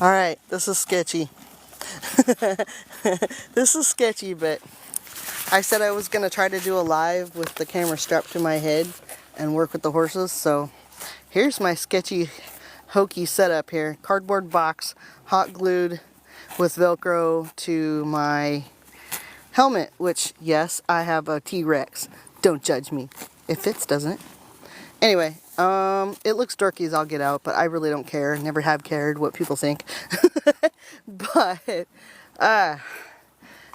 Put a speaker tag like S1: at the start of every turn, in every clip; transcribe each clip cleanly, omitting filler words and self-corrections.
S1: Alright, this is sketchy. This is sketchy, but I said I was going to try to do a live with the camera strapped to my head and work with the horses. So here's my sketchy, hokey setup here. Cardboard box, hot glued with Velcro to my helmet, which, yes, I have a T-Rex. Don't judge me. It fits, doesn't it? Anyway, it looks dorky as all get out, but I really don't care. Never have cared what people think. But,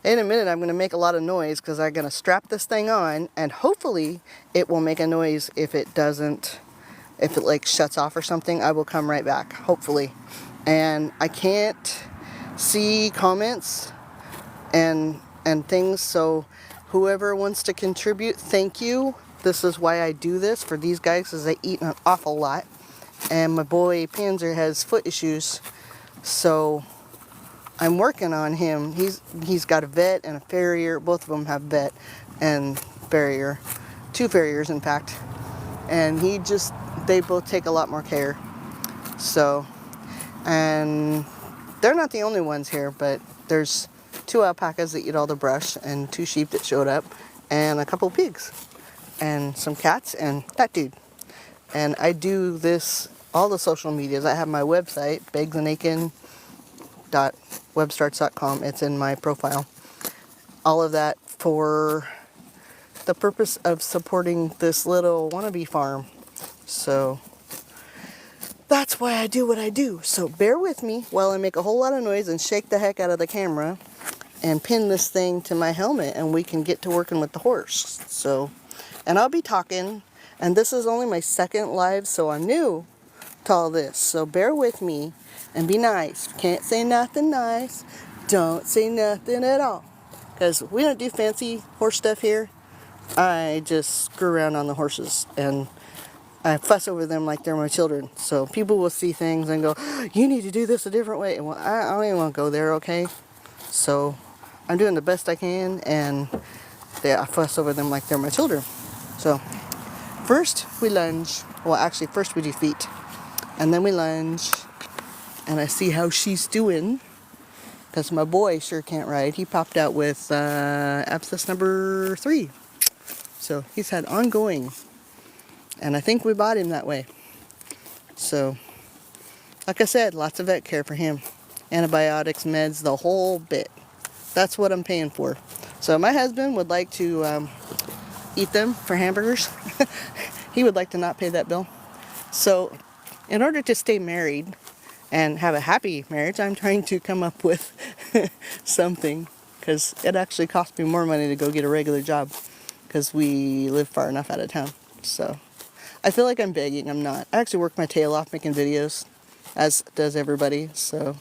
S1: in a minute I'm going to make a lot of noise because I'm going to strap this thing on, and hopefully it will make a noise. If it doesn't, if it like shuts off or something, I will come right back, hopefully. And I can't see comments and things, so whoever wants to contribute, thank you. This is why I do this for these guys, because they eat an awful lot. And my boy Panzer has foot issues, so I'm working on him. He's got a vet and a farrier. Both of them have vet and farrier. 2 farriers, in fact. And they both take a lot more care. So, and they're not the only ones here, but there's 2 alpacas that eat all the brush, and 2 sheep that showed up, and a couple pigs, and some cats, and that dude. And I do this, all the social medias. I have my website, begsandaiken.webstarts.com. It's in my profile. All of that for the purpose of supporting this little wannabe farm. So that's why I do what I do. So bear with me while I make a whole lot of noise and shake the heck out of the camera and pin this thing to my helmet, and we can get to working with the horse. So, and I'll be talking, and this is only my 2nd live, so I'm new to all this. So bear with me and be nice. Can't say nothing nice. Don't say nothing at all. Because we don't do fancy horse stuff here. I just screw around on the horses, and I fuss over them like they're my children. So people will see things and go, you need to do this a different way. Well, I don't even want to go there, okay? So I'm doing the best I can, and I fuss over them like they're my children. So first we lunge. Well, actually, first we do feet, and then we lunge, and I see how she's doing, because my boy sure can't ride. He popped out with abscess number 3. So he's had ongoing, and I think we bought him that way. So, like I said, lots of vet care for him. Antibiotics, meds, the whole bit. That's what I'm paying for. So my husband would like to eat them for hamburgers. He would like to not pay that bill. So in order to stay married and have a happy marriage, I'm trying to come up with something, because it actually costs me more money to go get a regular job, because we live far enough out of town. So I feel like I'm begging. I'm not. I actually work my tail off making videos, as does everybody. So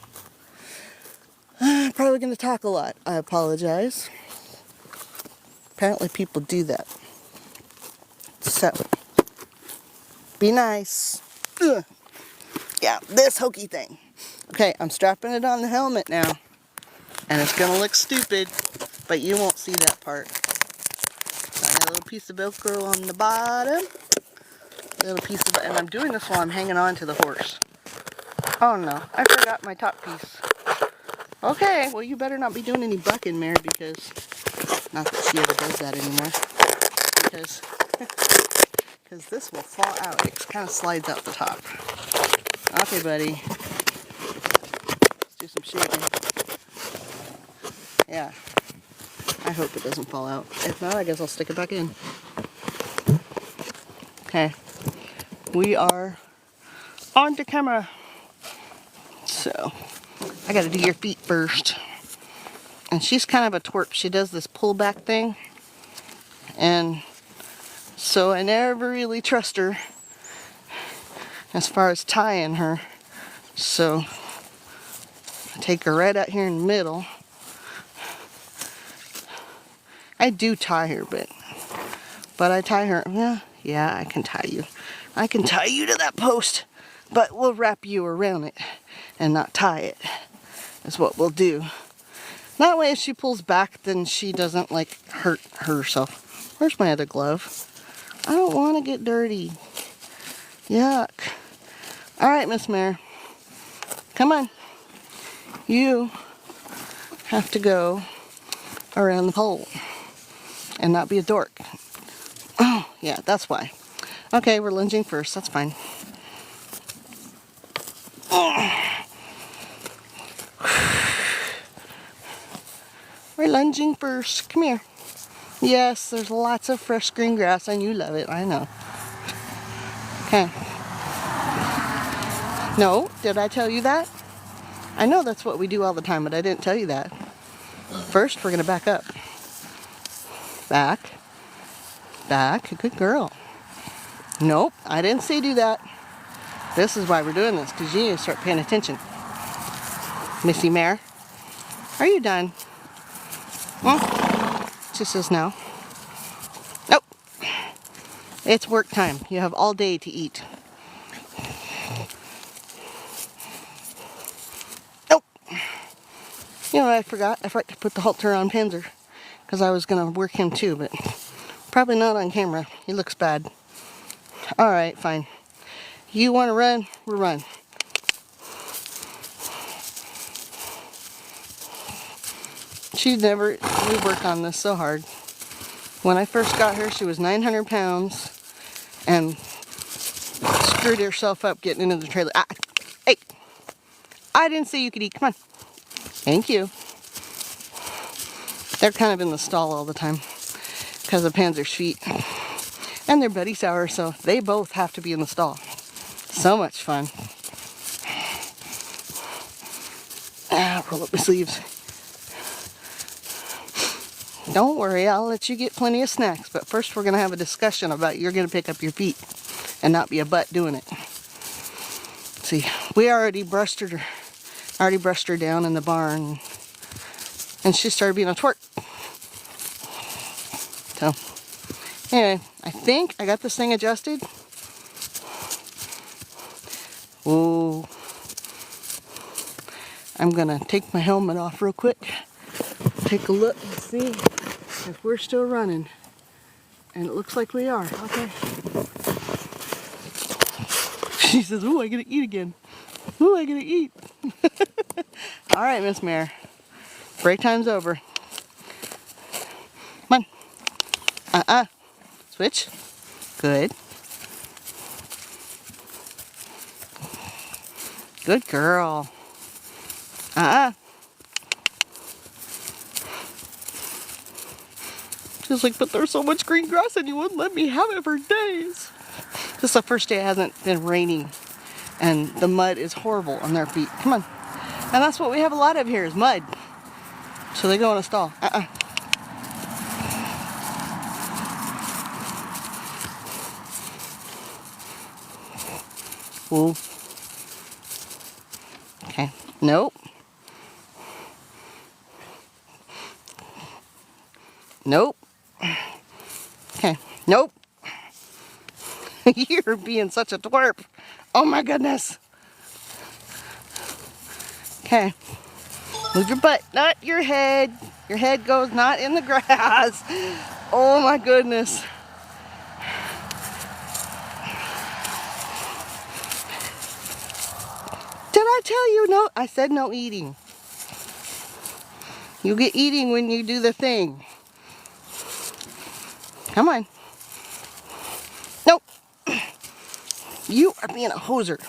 S1: I'm probably going to talk a lot. I apologize. Apparently people do that. So be nice. Ugh. Yeah, this hokey thing. Okay, I'm strapping it on the helmet now, and it's going to look stupid, but you won't see that part. Got a little piece of Velcro on the bottom. And I'm doing this while I'm hanging on to the horse. Oh no, I forgot my top piece. Okay, well you better not be doing any bucking, Mary, because, not that she ever does that anymore, because this will fall out. It kind of slides out the top. Okay, buddy. Let's do some shaking. Yeah. I hope it doesn't fall out. If not, I guess I'll stick it back in. Okay. We are on to camera. So, I gotta do your feet first. And she's kind of a twerp. She does this pullback thing. And so I never really trust her as far as tying her. So I take her right out here in the middle. I do tie her, but I tie her. Yeah, I can tie you. I can tie you to that post, but we'll wrap you around it and not tie it. That's what we'll do. That way if she pulls back, then she doesn't like hurt herself. Where's my other glove? I don't want to get dirty. Yuck. Alright, Miss Mare. Come on. You have to go around the pole and not be a dork. Oh, yeah, that's why. Okay, we're lunging first. That's fine. We're lunging first. Come here. Yes, there's lots of fresh green grass and you love it. I know. Okay. No, did I tell you that? I know that's what we do all the time, but I didn't tell you that. First, we're going to back up. Back. Back. Good girl. Nope, I didn't say do that. This is why we're doing this, because you need to start paying attention. Missy Mare, are you done? She says no. Nope. It's work time. You have all day to eat. Nope. You know what I forgot? I forgot to put the halter on Panzer, because I was going to work him too, but probably not on camera. He looks bad. Alright, fine. You want to run? We'll run. We work on this so hard. When I first got her, she was 900 pounds and screwed herself up getting into the trailer. Hey, I didn't say you could eat. Come on. Thank you. They're kind of in the stall all the time because of Panzer's feet. And they're buddy sour, so they both have to be in the stall. So much fun. Roll up my sleeves. Don't worry, I'll let you get plenty of snacks, but first we're going to have a discussion about you're going to pick up your feet and not be a butt doing it. See, we already brushed her down in the barn, and she started being a twerk. So, anyway, I think I got this thing adjusted. Whoa. I'm going to take my helmet off real quick. Take a look and see if we're still running. And it looks like we are. Okay. She says, ooh, I gotta eat again. Ooh, I gotta eat. Alright, Miss Mare. Break time's over. Come on. Switch. Good. Good girl. She's like, but there's so much green grass and you wouldn't let me have it for days. This is the first day it hasn't been raining and the mud is horrible on their feet. Come on. And that's what we have a lot of here is mud. So they go in a stall. Whoa. Okay. Nope. Nope. Okay. Nope. You're being such a twerp. Oh my goodness. Okay. Move your butt, not your head. Your head goes not in the grass. Oh my goodness. Did I tell you no? I said no eating. You get eating when you do the thing. Come on. Nope. You are being a hoser.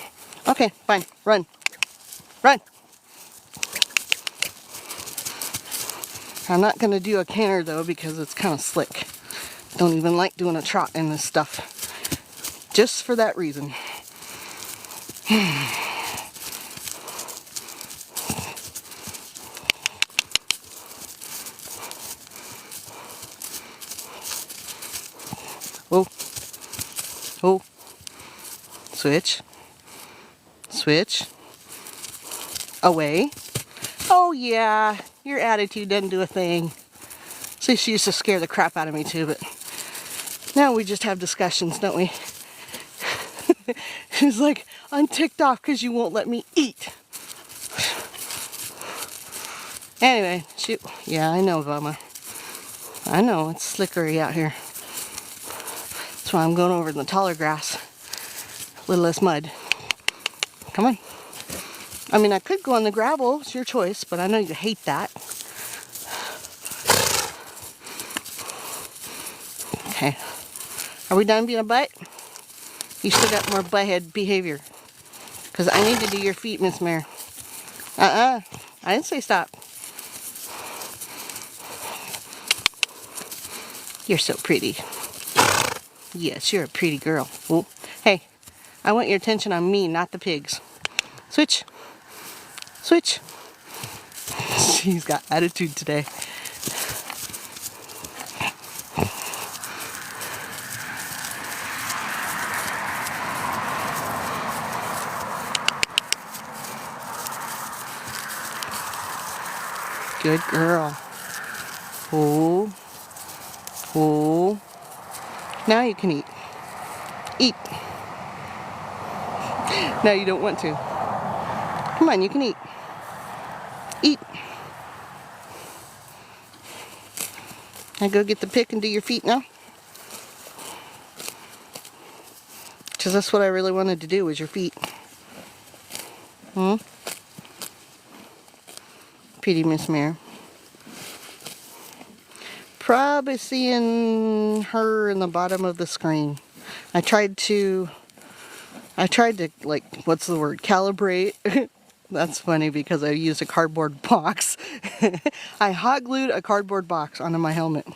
S1: Okay, fine. Run. Run. I'm not going to do a canter though because it's kind of slick. Don't even like doing a trot in this stuff. Just for that reason. Oh. Oh. Switch. Switch. Away. Oh yeah, your attitude doesn't do a thing. See, she used to scare the crap out of me too, but now we just have discussions, don't we? She's like, I'm ticked off because you won't let me eat. Anyway, shoot. Yeah, I know, Velma. I know, it's slickery out here. That's why I'm going over in the taller grass. A little less mud. Come on. I mean, I could go on the gravel. It's your choice, but I know you hate that. Okay. Are we done being a butt? You still got more butthead behavior. Because I need to do your feet, Miss Mare. I didn't say stop. You're so pretty. Yes, you're a pretty girl. Ooh. Hey, I want your attention on me, not the pigs. Switch. Switch. She's got attitude today. Good girl. Oh. Oh. Now you can eat. Eat. Now you don't want to. Come on, you can eat. Eat. Now go get the pick and do your feet now. Because that's what I really wanted to do, was your feet. Pretty Miss Mare. Probably seeing her in the bottom of the screen. I tried to like, what's the word? Calibrate. That's funny because I used a cardboard box. I hot glued a cardboard box onto my helmet.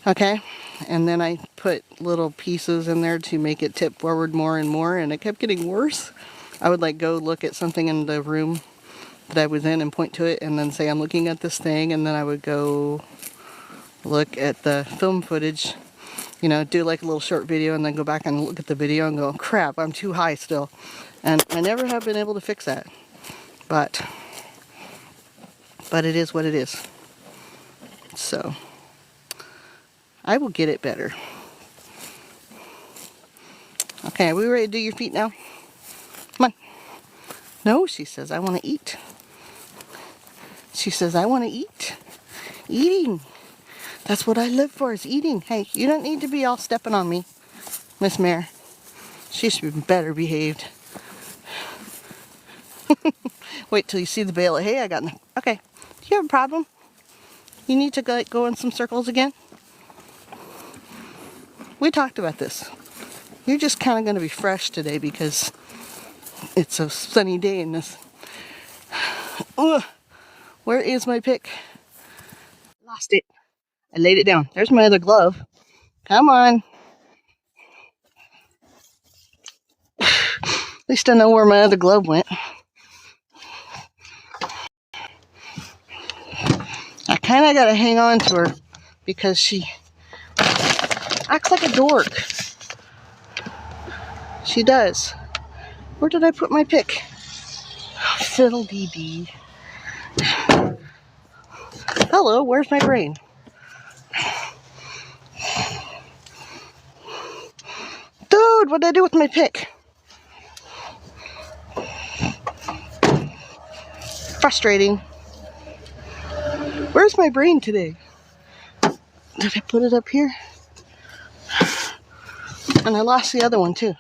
S1: Okay, and then I put little pieces in there to make it tip forward more and more, and it kept getting worse. I would like go look at something in the room that I was in and point to it and then say I'm looking at this thing, and then I would go look at the film footage, you know, do like a little short video and then go back and look at the video and go, crap, I'm too high still. And I never have been able to fix that. But it is what it is. So I will get it better. Okay, are we ready to do your feet now? Come on. No, she says, I want to eat. She says, I want to eat. Eating. That's what I live for, is eating. Hey, you don't need to be all stepping on me, Miss Mare. She should be better behaved. Wait till you see the bale of hay I got in there. Okay, do you have a problem? You need to go in some circles again? We talked about this. You're just kind of going to be fresh today because it's a sunny day in this. Ugh. Where is my pick? Lost it. I laid it down. There's my other glove. Come on. At least I know where my other glove went. I kind of got to hang on to her because she acts like a dork. She does. Where did I put my pick? Fiddle dee dee. Hello, where's my brain? Dude, what did I do with my pick? Frustrating. Where's my brain today? Did I put it up here? And I lost the other one too.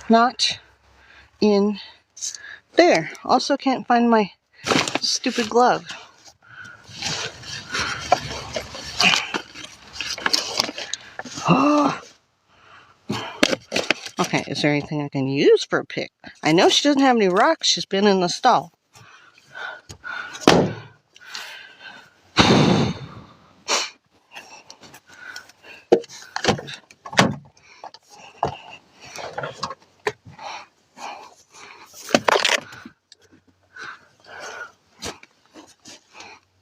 S1: Not in there. Also can't find my stupid glove. Oh. Okay, is there anything I can use for a pick? I know she doesn't have any rocks. She's been in the stall.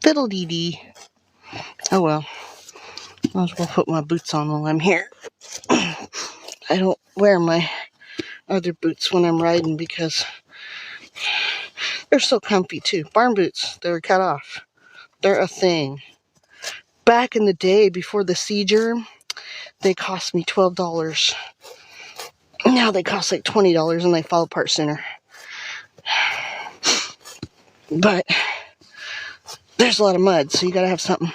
S1: Fiddle dee dee. Oh well. Might as well put my boots on while I'm here. I don't wear my other boots when I'm riding because they're so comfy too. Barn boots, they were cut off. They're a thing. Back in the day, before the sea germ, they cost me $12. Now they cost like $20 and they fall apart sooner. But there's a lot of mud, so you gotta have something.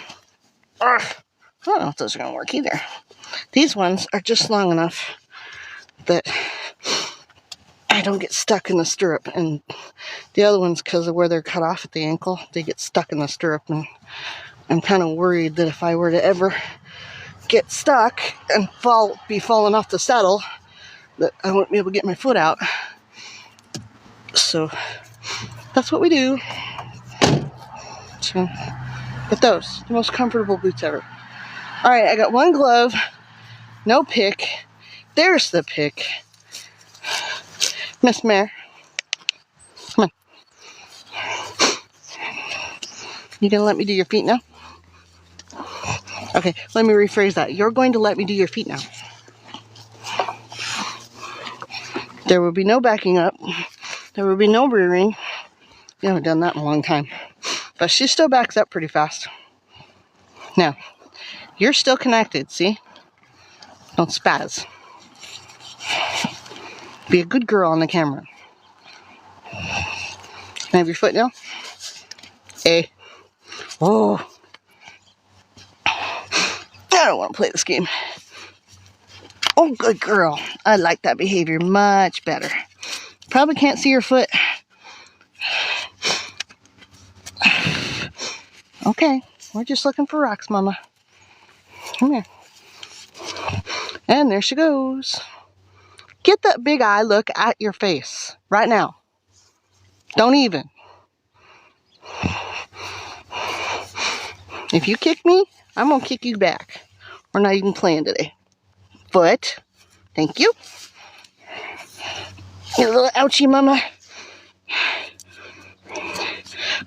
S1: I don't know if those are gonna work either. These ones are just long enough that I don't get stuck in the stirrup, and the other ones, because of where they're cut off at the ankle, they get stuck in the stirrup, and I'm kind of worried that if I were to ever get stuck and be falling off the saddle, that I won't be able to get my foot out. So that's what we do. So, but those, the most comfortable boots ever. All right, I got one glove, no pick. There's the pick. Miss Mare, come on. You gonna let me do your feet now? Okay, let me rephrase that. You're going to let me do your feet now. There will be no backing up. There will be no rearing. You haven't done that in a long time. But she still backs up pretty fast. Now, you're still connected, see? Don't spaz. Be a good girl on the camera. Can I have your foot now? A. Oh. I don't want to play this game. Oh, good girl. I like that behavior much better. Probably can't see your foot. Okay, we're just looking for rocks, Mama. Come here. And there she goes. Get that big eye look at your face right now. Don't even. If you kick me, I'm going to kick you back. We're not even playing today. Foot. Thank you. You little ouchie, Mama.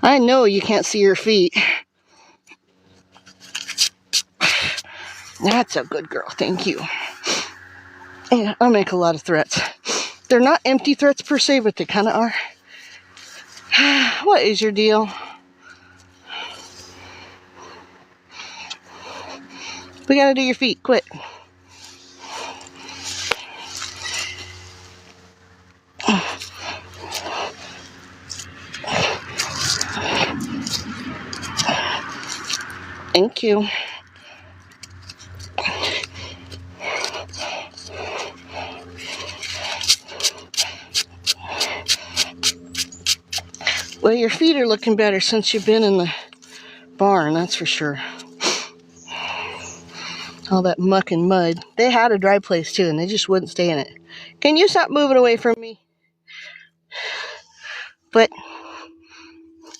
S1: I know you can't see your feet. That's a good girl. Thank you. Yeah, I make a lot of threats. They're not empty threats per se, but they kind of are. What is your deal? We gotta do your feet. Quit. Thank you. Well, your feet are looking better since you've been in the barn, that's for sure. All that muck and mud. They had a dry place too, and they just wouldn't stay in it. Can you stop moving away from me? But,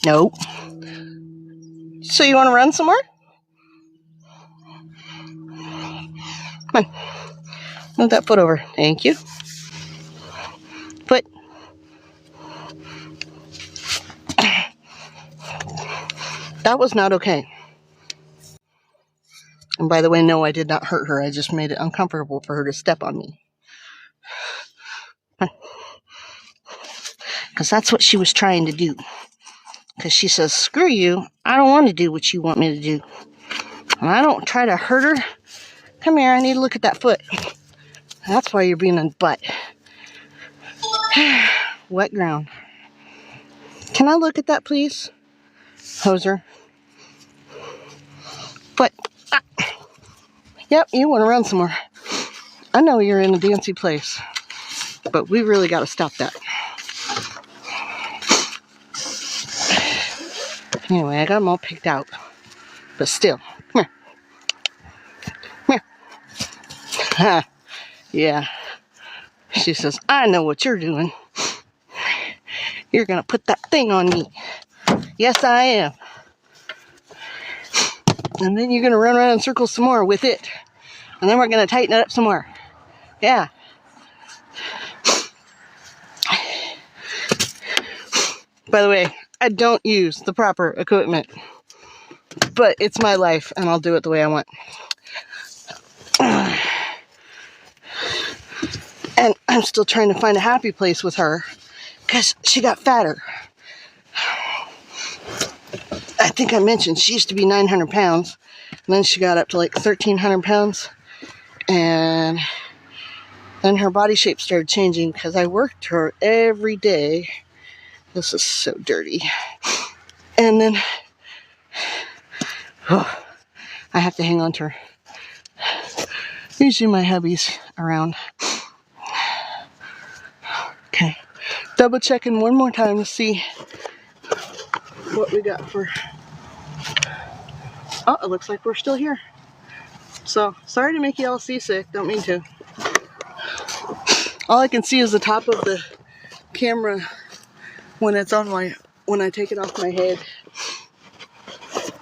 S1: no. So you want to run some more? Come on. Move that foot over. Thank you. Foot. That was not okay. And by the way, no, I did not hurt her. I just made it uncomfortable for her to step on me. Because that's what she was trying to do. Because she says, screw you. I don't want to do what you want me to do. And I don't try to hurt her. Come here, I need to look at that foot. That's why you're being a butt. Wet ground. Can I look at that, please? Hoser. Foot. Ah. Yep, you want to run some more. I know you're in a dancy place, but we really got to stop that. Anyway, I got them all picked out, but still, come here. Come here. Ha. Yeah. She says, I know what you're doing. You're going to put that thing on me. Yes, I am. And then you're going to run around in circles some more with it. And then we're going to tighten it up some more. Yeah. By the way, I don't use the proper equipment. But it's my life, and I'll do it the way I want. And I'm still trying to find a happy place with her. Because she got fatter. I think I mentioned she used to be 900 pounds. And then she got up to like 1,300 pounds. And then her body shape started changing because I worked her every day. This is so dirty. And then, oh, I have to hang on to her. Usually my hubby's around. Okay. Double checking one more time to see what we got for... Oh, it looks like we're still here. So, sorry to make you all seasick. Don't mean to. All I can see is the top of the camera when it's on when I take it off my head.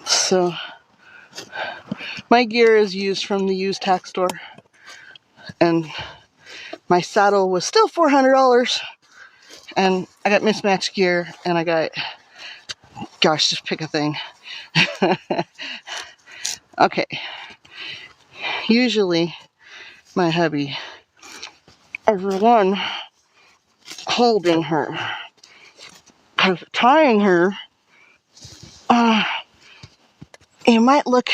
S1: So, my gear is used from the used tack store. And my saddle was still $400. And I got mismatched gear, and I got... Gosh, just pick a thing. Okay. Usually, my hubby is the one holding her. Because tying her, you might look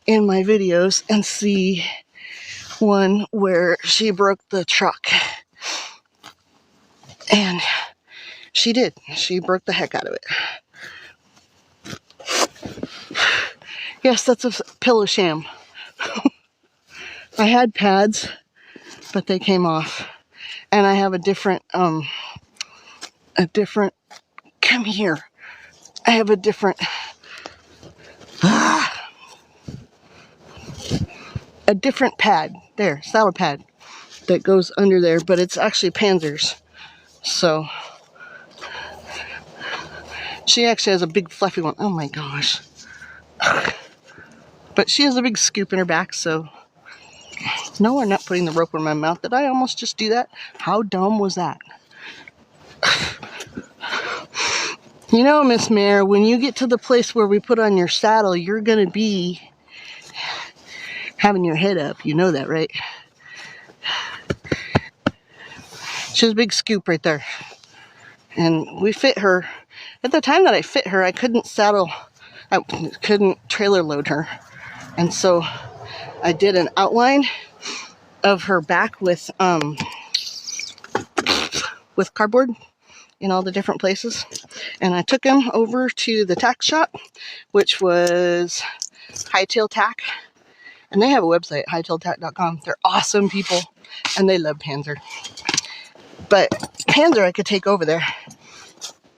S1: in my videos and see one where she broke the truck. And she did. She broke the heck out of it. Yes, that's a pillow sham. I had pads, but they came off. And I have a different, come here. I have a different, a different pad. There, saddle pad that goes under there, but it's actually Panzer's. So, she actually has a big fluffy one. Oh my gosh. But she has a big scoop in her back, so... No, I'm not putting the rope in my mouth. Did I almost just do that? How dumb was that? You know, Miss Mare, when you get to the place where we put on your saddle, you're going to be having your head up. You know that, right? She has a big scoop right there. And we fit her. At the time that I fit her, I couldn't trailer load her. And so I did an outline of her back with cardboard in all the different places. And I took him over to the tack shop, which was Hightail Tack. And they have a website, hightailtack.com. They're awesome people, and they love Panzer. But Panzer I could take over there.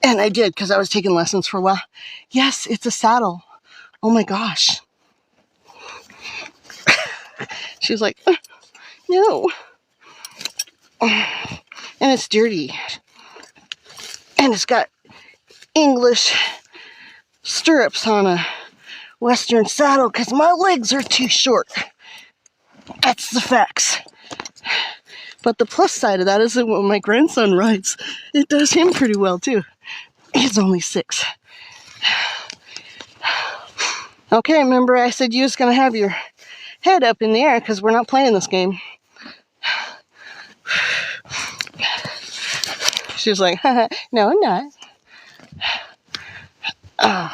S1: And I did, because I was taking lessons for a while. Yes, it's a saddle. Oh my gosh. She was like, no. And it's dirty. And it's got English stirrups on a Western saddle because my legs are too short. That's the facts. But the plus side of that is that when my grandson rides, it does him pretty well too. He's only 6. Okay, remember I said you was going to have your head up in the air because we're not playing this game. She was like, no, I'm not.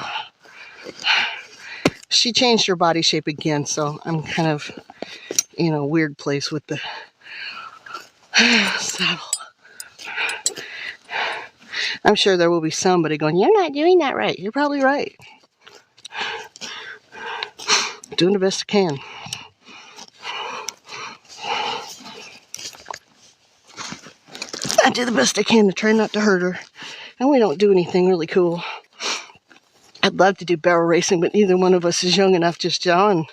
S1: She changed her body shape again, so I'm kind of in a weird place with the saddle. I'm sure there will be somebody going, you're not doing that right. You're probably right. Doing the best I can. I do the best I can to try not to hurt her. And we don't do anything really cool. I'd love to do barrel racing, but neither one of us is young enough just now and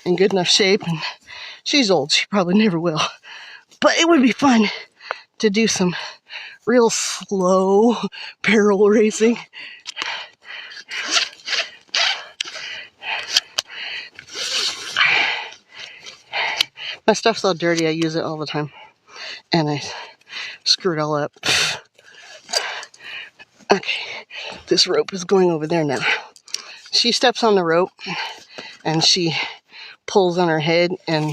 S1: in good enough shape. And she's old. She probably never will. But it would be fun to do some real slow barrel racing. My stuff's all dirty. I use it all the time. And I screw it all up. Okay, this rope is going over there now. She steps on the rope and she pulls on her head and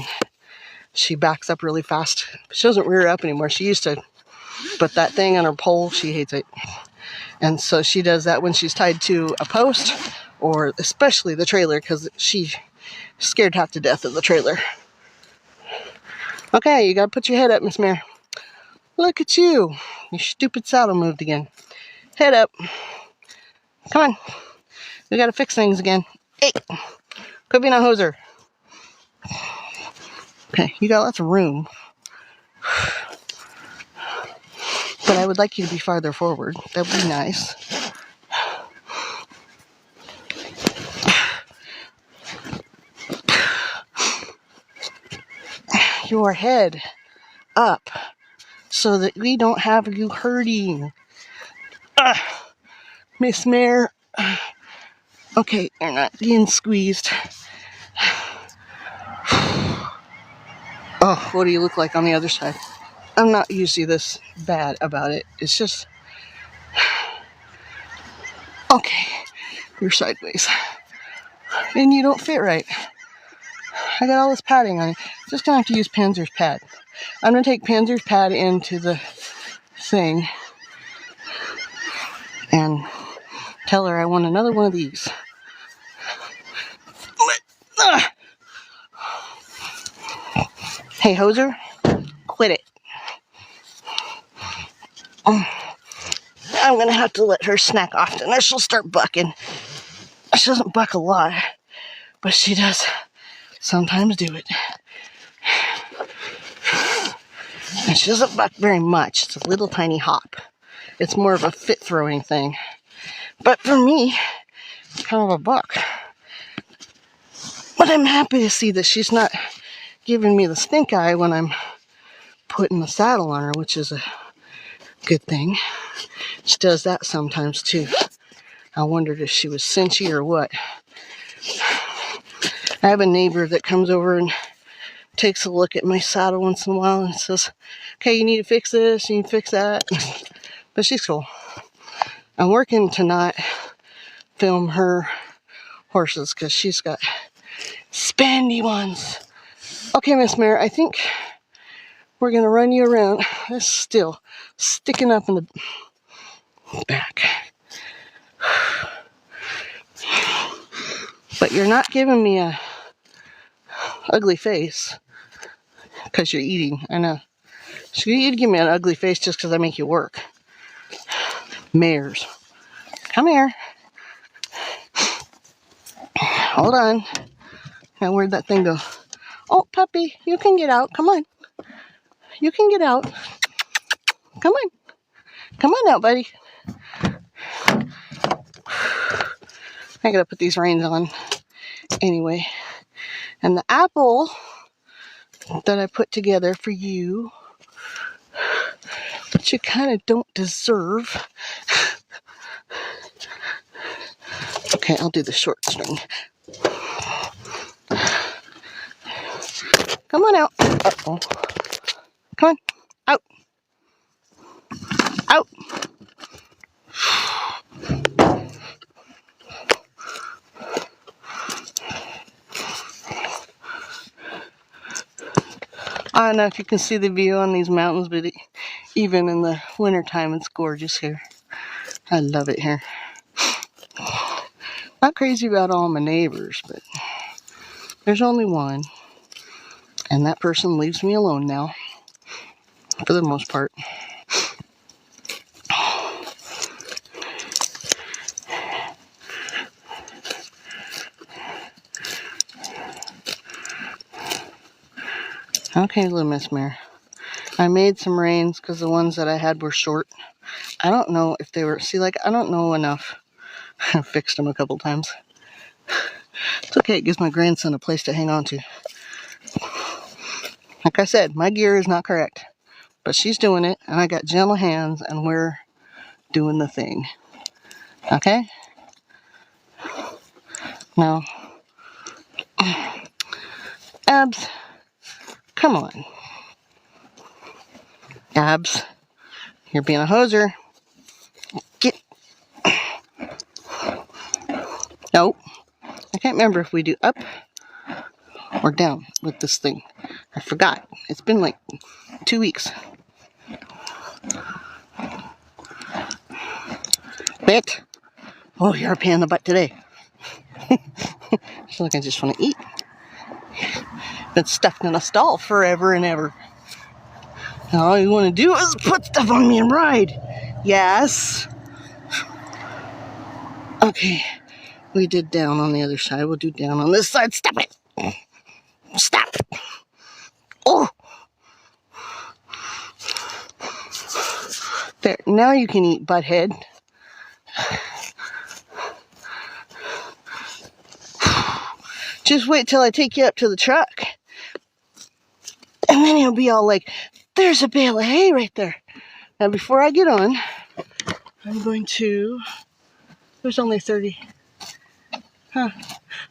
S1: she backs up really fast. She doesn't rear up anymore. She used to, but that thing on her pole, she hates it. And so she does that when she's tied to a post or especially the trailer because she's scared half to death of the trailer. Okay, you gotta put your head up, Miss Mare. Look at you. Your stupid saddle moved again. Head up. Come on. We gotta fix things again. Hey, quit being a hoser. Okay, you got lots of room. But I would like you to be farther forward. That would be nice. Your head up so that we don't have you hurting. Miss Mare. Okay, you're not being squeezed. Oh, what do you look like on the other side? I'm not usually this bad about it. It's just... Okay, you're sideways. And you don't fit right. I got all this padding on it. Just gonna have to use Panzer's pad. I'm gonna take Panzer's pad into the thing and tell her I want another one of these. Hey, Hoser, quit it. I'm gonna have to let her snack often or she'll start bucking. She doesn't buck a lot, but she does sometimes do it. And she doesn't buck very much. It's a little tiny hop. It's more of a fit throwing thing. But for me, it's kind of a buck. But I'm happy to see that she's not giving me the stink eye when I'm putting the saddle on her, which is a good thing. She does that sometimes too. I wondered if she was cinchy or what. I have a neighbor that comes over and takes a look at my saddle once in a while and says, okay, you need to fix this, you need to fix that. But she's cool. I'm working to not film her horses because she's got spandy ones. Okay, Miss Mare, I think we're going to run you around. It's still sticking up in the back. But you're not giving me a ugly face because you're eating. I know. So you'd give me an ugly face just because I make you work. Mares. Come here. Hold on. Now, where'd that thing go? Oh, puppy, you can get out. Come on. You can get out. Come on. Come on out, buddy. I gotta put these reins on. Anyway. And the apple that I put together for you, which you kind of don't deserve. Okay, I'll do the short string. Come on out. Uh-oh. Come on. Out. Out. I don't know if you can see the view on these mountains, but even in the wintertime, it's gorgeous here. I love it here. Not crazy about all my neighbors, but there's only one. And that person leaves me alone now, for the most part. Okay, little Miss Mare. I made some reins because the ones that I had were short. I don't know if they were... See, like, I don't know enough. I fixed them a couple times. It's okay, it gives my grandson a place to hang on to. Like I said, my gear is not correct. But she's doing it, and I got gentle hands, and we're doing the thing. Okay? Now, Abs, come on. Abs, you're being a hoser. Get. No. I can't remember if we do up or down with this thing. I forgot. It's been like 2 weeks. Bit. Oh, you're a pain in the butt today. I feel like I just want to eat. Been stuffed in a stall forever and ever. And all you want to do is put stuff on me and ride. Yes. Okay. We did down on the other side. We'll do down on this side. Stop it. Stop. Oh! There, now you can eat, butthead. Just wait till I take you up to the truck. And then you'll be all like, there's a bale of hay right there. Now before I get on, I'm going to, there's only 30. Huh.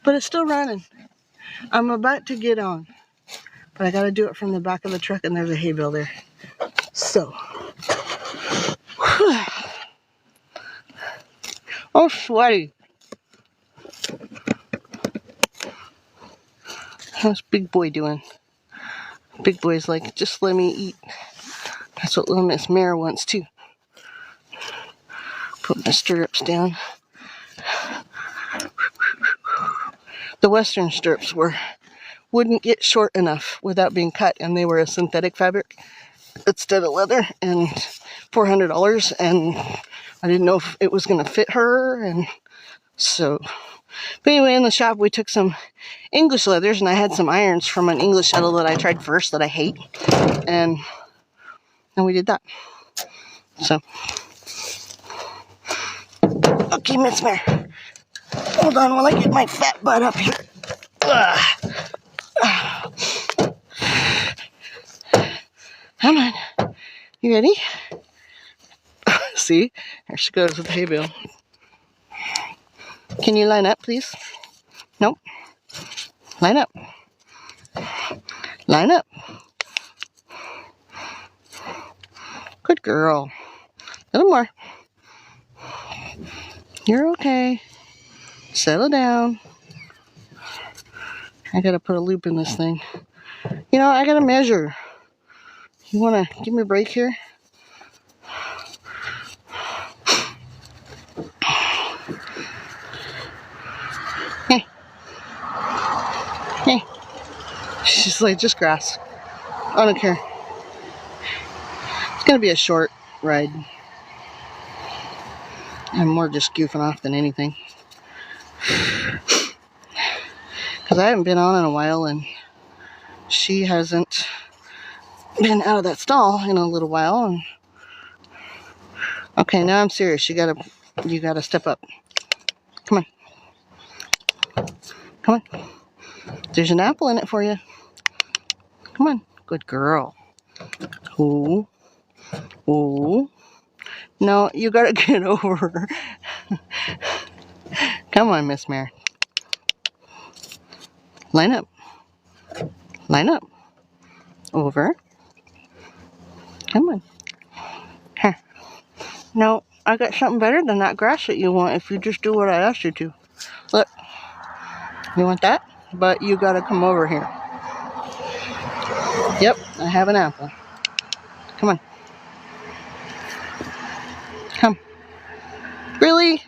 S1: But it's still running. I'm about to get on. But I gotta do it from the back of the truck, and there's a hay bale there. So. Oh, sweaty. How's Big Boy doing? Big Boy's like, just let me eat. That's what little Miss Mare wants too. Put my stirrups down. The Western stirrups wouldn't get short enough without being cut, and they were a synthetic fabric instead of leather, and $400, and I didn't know if it was going to fit her, and so. But anyway, in the shop we took some English leathers, and I had some irons from an English shuttle that I tried first that I hate, and we did that. So, okay, Miss Mare, hold on while I get my fat butt up here. Come on, you ready? See, there she goes with the hay bale. Can you line up, please? Nope. Line up. Line up. Good girl. A little more. You're okay. Settle down. I gotta put a loop in this thing. You know, I gotta measure. You wanna give me a break here? Hey. Hey. She's like, just grass. I don't care. It's gonna be a short ride. I'm more just goofing off than anything. Because I haven't been on in a while, and she hasn't been out of that stall in a little while. And okay, now I'm serious. You gotta step up. Come on. Come on. There's an apple in it for you. Come on. Good girl. Ooh. Ooh. No, you gotta get over. Come on, Miss Mare. Line up. Line up. Over. Come on. Here. No, I got something better than that grass that you want if you just do what I asked you to. Look. You want that? But you gotta come over here. Yep, I have an apple. Come on. Come. Really?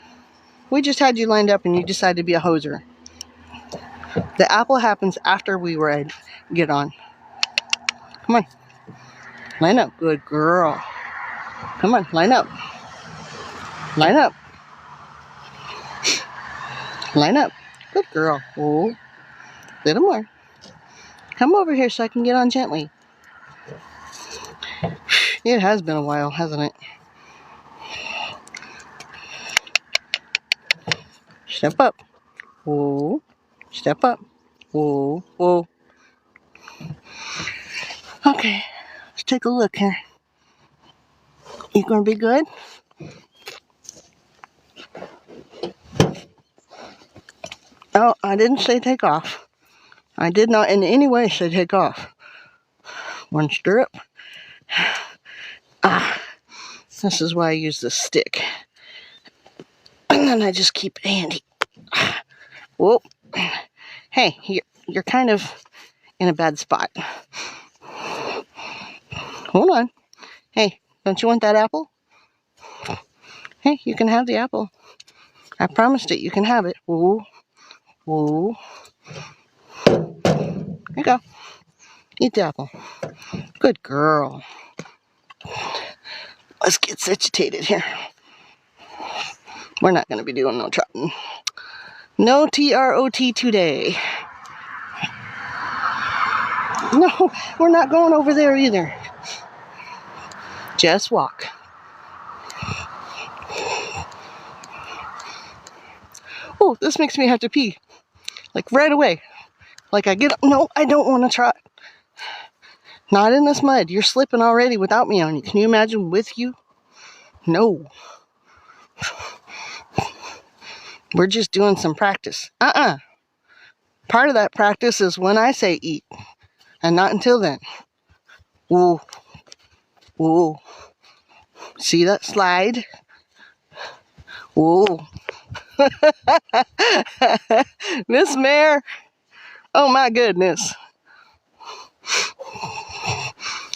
S1: We just had you lined up and you decided to be a hoser. The apple happens after we get on. Come on. Line up. Good girl. Come on, line up. Line up. Line up. Good girl. Oh, little more. Come over here so I can get on gently. It has been a while, hasn't it? Step up. Whoa. Step up. Whoa. Whoa. Okay. Let's take a look here. You gonna be good? Oh, I didn't say take off. I did not in any way say take off. One stirrup. This is why I use this stick. And then I just keep it handy. Whoa. Hey, you're kind of in a bad spot. Hold on. Hey, don't you want that apple? Hey, you can have the apple. I promised it. You can have it. Whoa. Whoa. There you go. Eat the apple. Good girl. Let's get situated here. We're not going to be doing no trotting. No TROT today. No, we're not going over there either. Just walk. Oh, this makes me have to pee. Like right away. Like I get, no, I don't want to try. Not in this mud. You're slipping already without me on you. Can you imagine with you? No. We're just doing some practice. Part of that practice is when I say eat. And not until then. Ooh. Ooh. See that slide? Ooh. Miss Mare. Oh my goodness.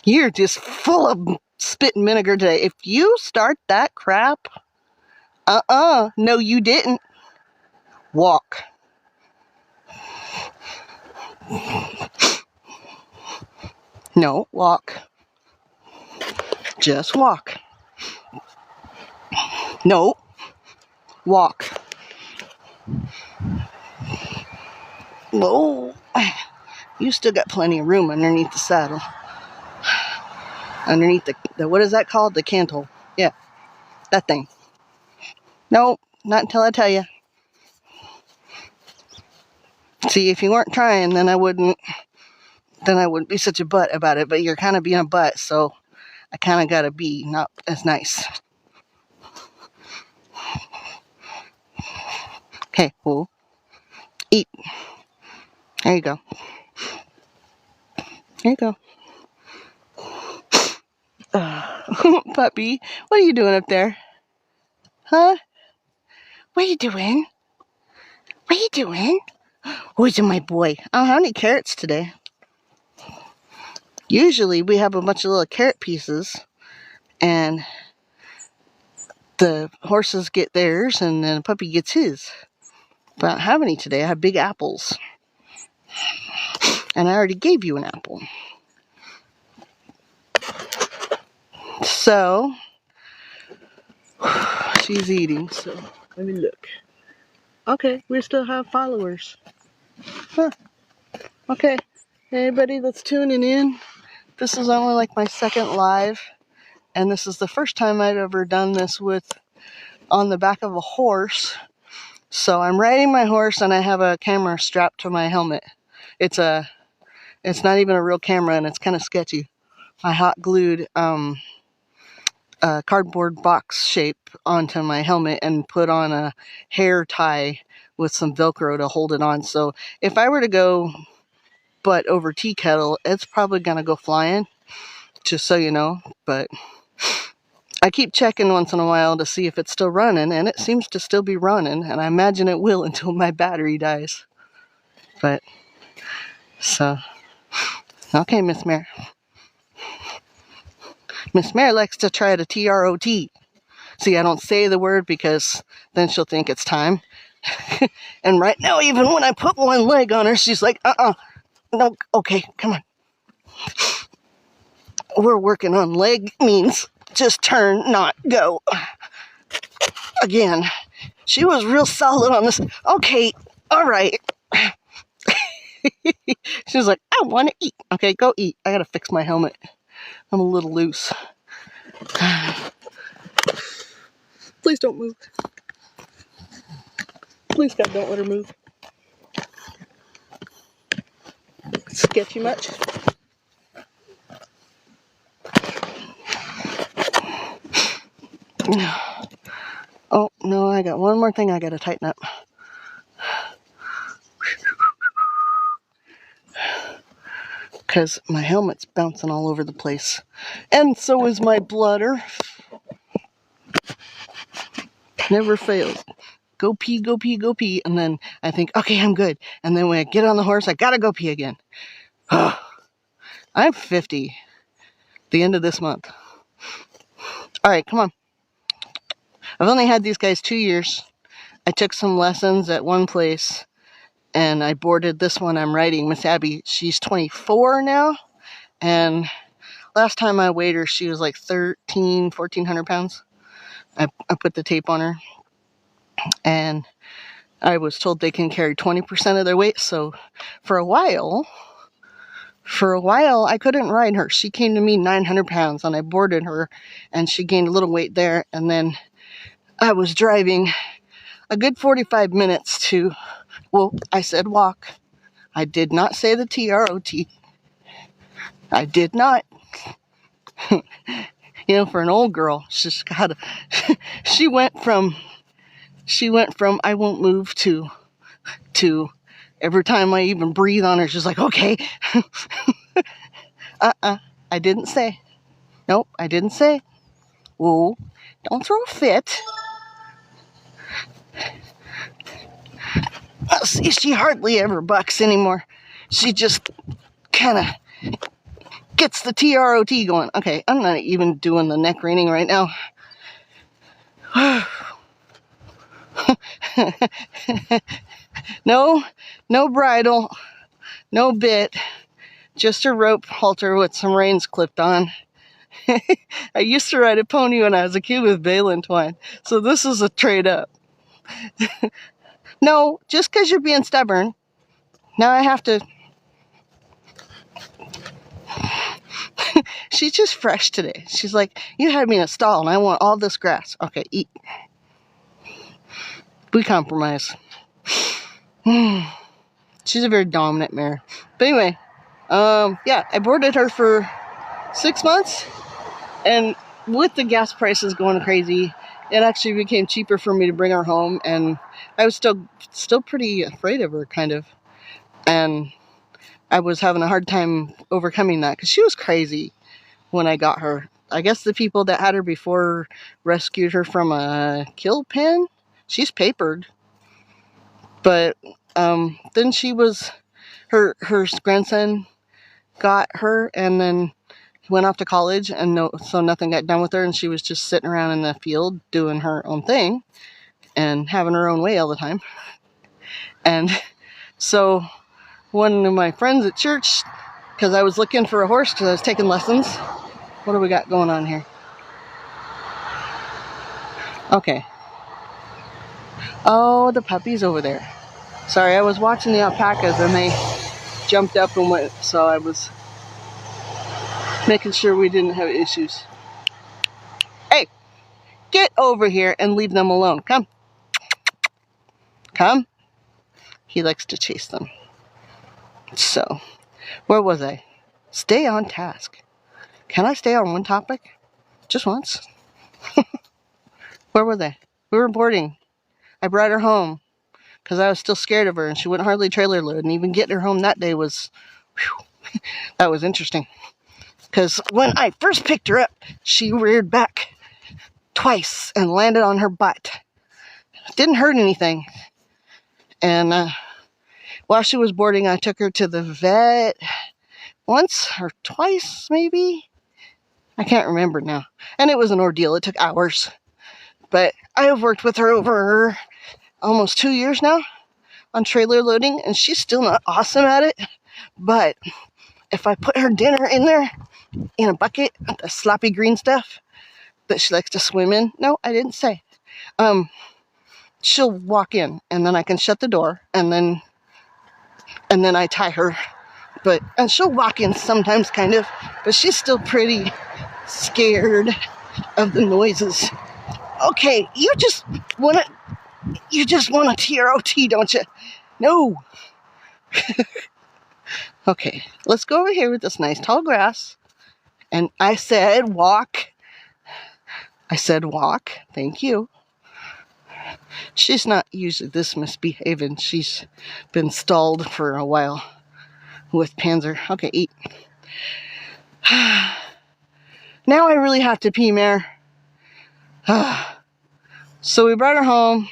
S1: You're just full of spit and vinegar today. If you start that crap, no you didn't. Walk. No, walk. Just walk. No, walk. Whoa. You still got plenty of room underneath the saddle. Underneath the what is that called? The cantle. Yeah, that thing. No, not until I tell you. See, if you weren't trying, then I wouldn't be such a butt about it. But you're kind of being a butt, so I kind of gotta be not as nice. Okay, well, eat. There you go. There you go. Puppy, what are you doing up there? Huh? What are you doing? What are you doing? Who's my boy? I don't have any carrots today. Usually we have a bunch of little carrot pieces and the horses get theirs and then the puppy gets his. But I don't have any today. I have big apples. And I already gave you an apple. So, she's eating, so let me look. Okay, we still have followers. Huh. Okay, anybody that's tuning in, this is only like my second live, and this is the first time I've ever done this with on the back of a horse. So I'm riding my horse and I have a camera strapped to my helmet. It's not even a real camera and it's kind of sketchy. I hot glued a cardboard box shape onto my helmet and put on a hair tie with some Velcro to hold it on. So if I were to go butt over tea kettle, it's probably gonna go flying, just so you know. But I keep checking once in a while to see if it's still running, and it seems to still be running, and I imagine it will until my battery dies. But so okay, Miss Mare. Miss Mare likes to try to TROT. See, I don't say the word because then she'll think it's time. And right now, even when I put one leg on her, she's like, no, okay, come on. We're working on leg means just turn, not go. Again, she was real solid on this. Okay, all right. She was like, I want to eat. Okay, go eat. I gotta fix my helmet. I'm a little loose. Please don't move. Please, God, don't let her move. Sketchy much? Oh, no, I got one more thing I gotta tighten up. Because my helmet's bouncing all over the place. And so is my bladder. Never fails. Go pee, go pee, go pee. And then I think, okay, I'm good. And then when I get on the horse, I gotta go pee again. I'm 50. The end of this month. All right, come on. I've only had these guys 2 years. I took some lessons at one place. And I boarded this one I'm riding, Miss Abby. She's 24 now. And last time I weighed her, she was like 1,400 pounds. I put the tape on her. And I was told they can carry 20% of their weight. So for a while, for a while, I couldn't ride her. She came to me 900 pounds, and I boarded her, and she gained a little weight there. And then I was driving a good 45 minutes to, well, I said walk. I did not say the T-R-O-T. I did not. You know, for an old girl, she's got she went from I won't move to every time I even breathe on her, she's like, okay. I didn't say. Nope, I didn't say. Whoa, don't throw a fit. See, she hardly ever bucks anymore. She just kind of gets the T-R-O-T going. Okay, I'm not even doing the neck reining right now. No bridle, no bit, just a rope halter with some reins clipped on. I used to ride a pony when I was a kid with baling twine, so this is a trade up. No, just because you're being stubborn, now I have to. She's just fresh today. She's like, you had me in a stall and I want all this grass. Okay, eat. We compromise. She's a very dominant mare. But anyway, yeah, I boarded her for 6 months, and with the gas prices going crazy, it actually became cheaper for me to bring her home, and I was still pretty afraid of her, kind of. And I was having a hard time overcoming that because she was crazy when I got her. I guess the people that had her before rescued her from a kill pen. She's papered. But then her grandson got her, and then he went off to college, and so nothing got done with her, and she was just sitting around in the field doing her own thing and having her own way all the time. And so one of my friends at church, because I was looking for a horse because I was taking lessons. What do we got going on here? Okay. Oh, the puppy's over there. Sorry, I was watching the alpacas and they jumped up and went, so I was making sure we didn't have issues. Hey, get over here and leave them alone. Come. Come. He likes to chase them. So, where was I? Stay on task. Can I stay on one topic? Just once. Where were they? We were boarding. I brought her home because I was still scared of her, and she wouldn't hardly trailer load, and even getting her home that day was, whew, that was interesting. Because when I first picked her up, she reared back twice and landed on her butt. Didn't hurt anything. And while she was boarding, I took her to the vet once or twice, maybe. I can't remember now. And it was an ordeal. It took hours. But I have worked with her over almost 2 years now on trailer loading, and she's still not awesome at it. But if I put her dinner in there, in a bucket, the sloppy green stuff that she likes to swim in. No, I didn't say. She'll walk in, and then I can shut the door, and then I tie her. And she'll walk in sometimes, kind of, but she's still pretty scared of the noises. Okay, you just want a T-R-O-T, don't you? No. Okay, let's go over here with this nice tall grass. And I said walk. Thank you. She's not usually this misbehaving. She's been stalled for a while with Panzer. Okay, eat. Now I really have to pee, Mare. So we brought her home,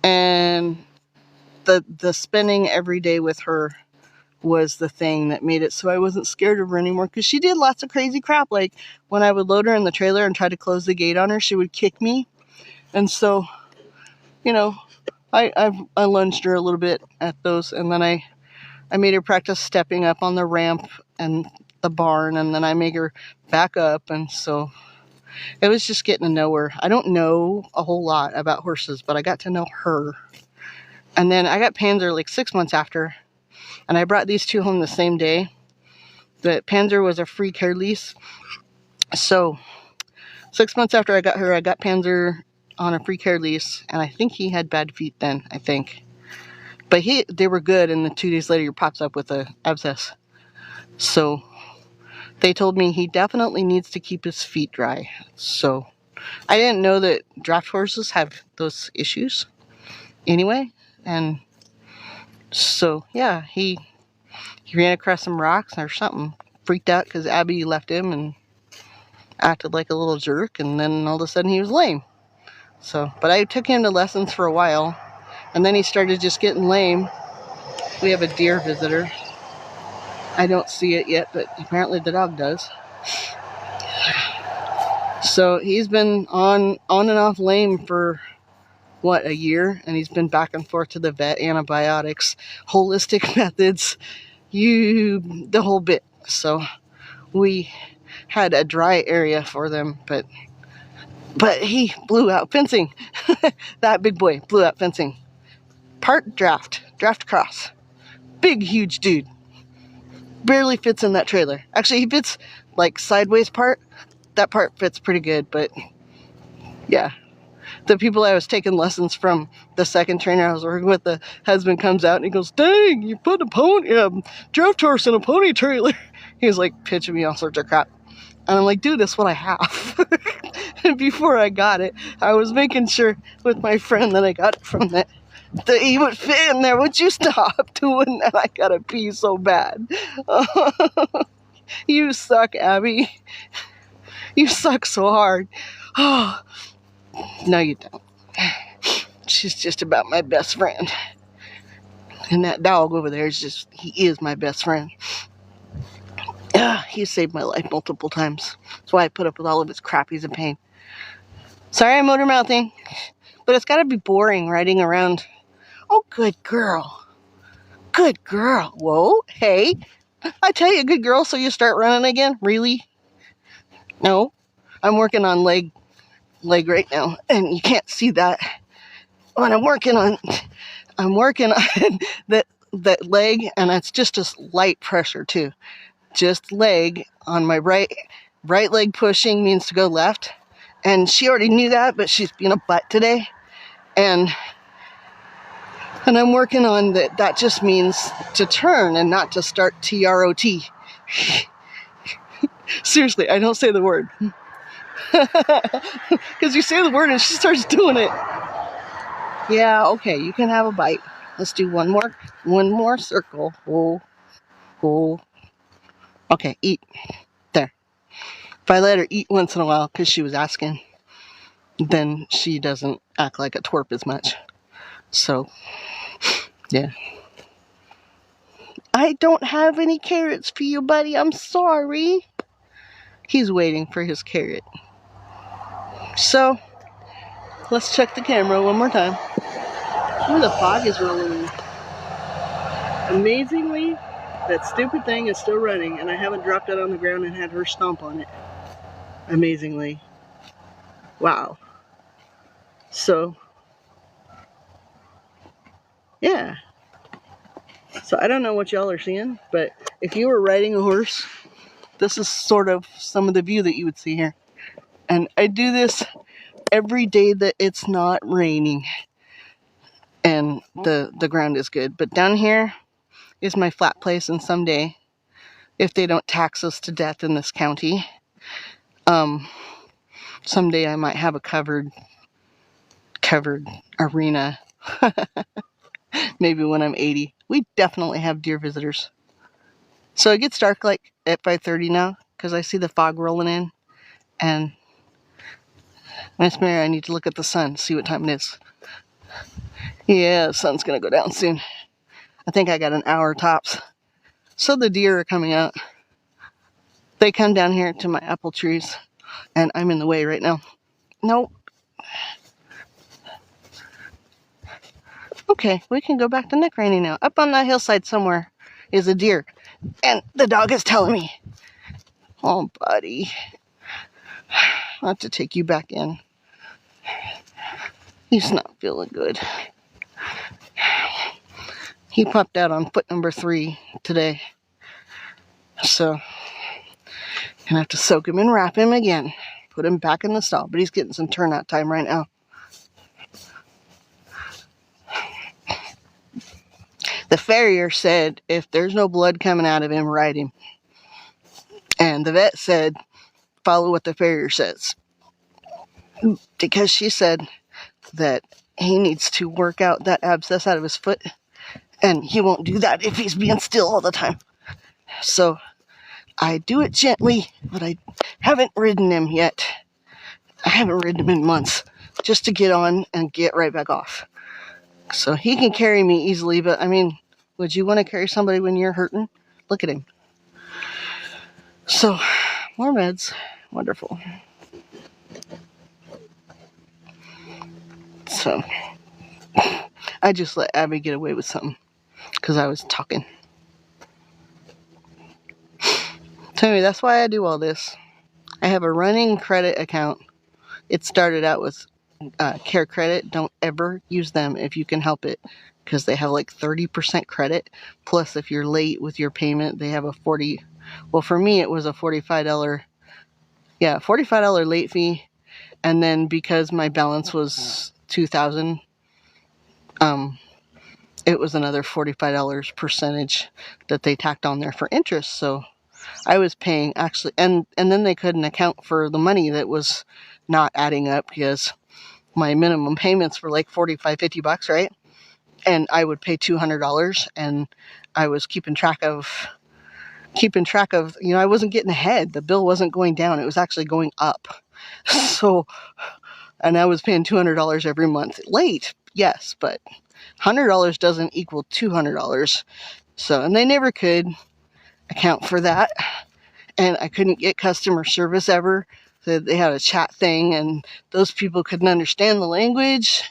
S1: and the spending every day with her was the thing that made it so I wasn't scared of her anymore, because she did lots of crazy crap. Like when I would load her in the trailer and try to close the gate on her, she would kick me. And so, you know, I lunged her a little bit at those, and then I made her practice stepping up on the ramp and the barn, and then I made her back up. And so it was just getting to know her. I don't know a whole lot about horses, but I got to know her. And then I got Panzer like 6 months after, and I brought these two home the same day. that Panzer was a free care lease. So 6 months after I got her, I got Panzer on a free care lease, and I think he had bad feet then, I think. But they were good, and then 2 days later he pops up with a abscess. So they told me he definitely needs to keep his feet dry. So I didn't know that draft horses have those issues anyway. And so, yeah, he ran across some rocks or something. Freaked out because Abby left him and acted like a little jerk. And then all of a sudden he was lame. So, but I took him to lessons for a while. And then he started just getting lame. We have a deer visitor. I don't see it yet, but apparently the dog does. So he's been on and off lame for, what, a year? And he's been back and forth to the vet, antibiotics, holistic methods, the whole bit. So we had a dry area for them, but he blew out fencing. That big boy blew out fencing. Part draft cross. Big, huge dude. Barely fits in that trailer. Actually, he fits like sideways part. That part fits pretty good, but yeah. The people I was taking lessons from, the second trainer I was working with, the husband comes out and he goes, "Dang, you put a draft horse in a pony trailer." He was like pitching me all sorts of crap. And I'm like, dude, that's what I have. And before I got it, I was making sure with my friend that I got it from that he would fit in there. Would you stop doing that? I gotta pee so bad. You suck, Abby. You suck so hard. Oh, no, you don't. She's just about my best friend. And that dog over there he is my best friend. He saved my life multiple times. That's why I put up with all of his crap. He's a pain. Sorry I'm motor mouthing, but it's gotta be boring riding around. Oh, good girl. Good girl. Whoa, hey. I tell you, good girl, so you start running again? Really? No. I'm working on leg right now, and you can't see that. When I'm working on that leg, and it's just a light pressure too. Just leg on my right leg pushing means to go left. And she already knew that, but she's being a butt today. And I'm working on that just means to turn and not to start TROT. Seriously, I don't say the word. Because you say the word and she starts doing it. Yeah, okay, you can have a bite. Let's do one more circle. Oh. Okay, eat. There. If I let her eat once in a while because she was asking, then she doesn't act like a twerp as much. So, yeah. I don't have any carrots for you, buddy. I'm sorry. He's waiting for his carrot. So, let's check the camera one more time. Ooh, the fog is rolling in. Amazingly, that stupid thing is still running, and I haven't dropped it on the ground and had her stomp on it. Amazingly. Wow. So, yeah. So I don't know what y'all are seeing, but if you were riding a horse, this is sort of some of the view that you would see here. And I do this every day that it's not raining and the ground is good. But down here is my flat place, and someday, if they don't tax us to death in this county, someday I might have a covered arena. Maybe when I'm 80. We definitely have deer visitors. So it gets dark like at 5:30 now because I see the fog rolling in. And Miss Mary, I need to look at the sun, see what time it is. Yeah, the sun's going to go down soon. I think I got an hour tops. So the deer are coming out. They come down here to my apple trees, and I'm in the way right now. Nope. Okay, we can go back to Neck Raney now. Up on that hillside somewhere is a deer. And the dog is telling me, "Oh, buddy, I'll have to take you back in. He's not feeling good." He popped out on foot number 3 today. So Gonna have to soak him and wrap him again. Put him back in the stall, but he's getting some turnout time right now. The farrier said if there's no blood coming out of him, ride him. And the vet said, follow what the farrier says. Because she said that he needs to work out that abscess out of his foot, and he won't do that if he's being still all the time. So I do it gently, but I haven't ridden him yet. I haven't ridden him in months, just to get on and get right back off. So he can carry me easily, but I mean, would you want to carry somebody when you're hurting? Look at him. So, more meds. Wonderful. So, I just let Abby get away with something because I was talking. So anyway, that's why I do all this. I have a running credit account. It started out with Care Credit. Don't ever use them if you can help it, because they have like 30% credit. Plus, if you're late with your payment, they have a well, for me, it was a $45 late fee. And then because my balance was $2,000, it was another $45 percentage that they tacked on there for interest. So I was paying actually, and then they couldn't account for the money that was not adding up, because my minimum payments were like $45-50, right? And I would pay $200, and I was keeping track of, I wasn't getting ahead. The bill wasn't going down. It was actually going up. So, and I was paying $200 every month. Late, yes, but $100 doesn't equal $200. So, and they never could account for that. And I couldn't get customer service ever. They had a chat thing, and those people couldn't understand the language.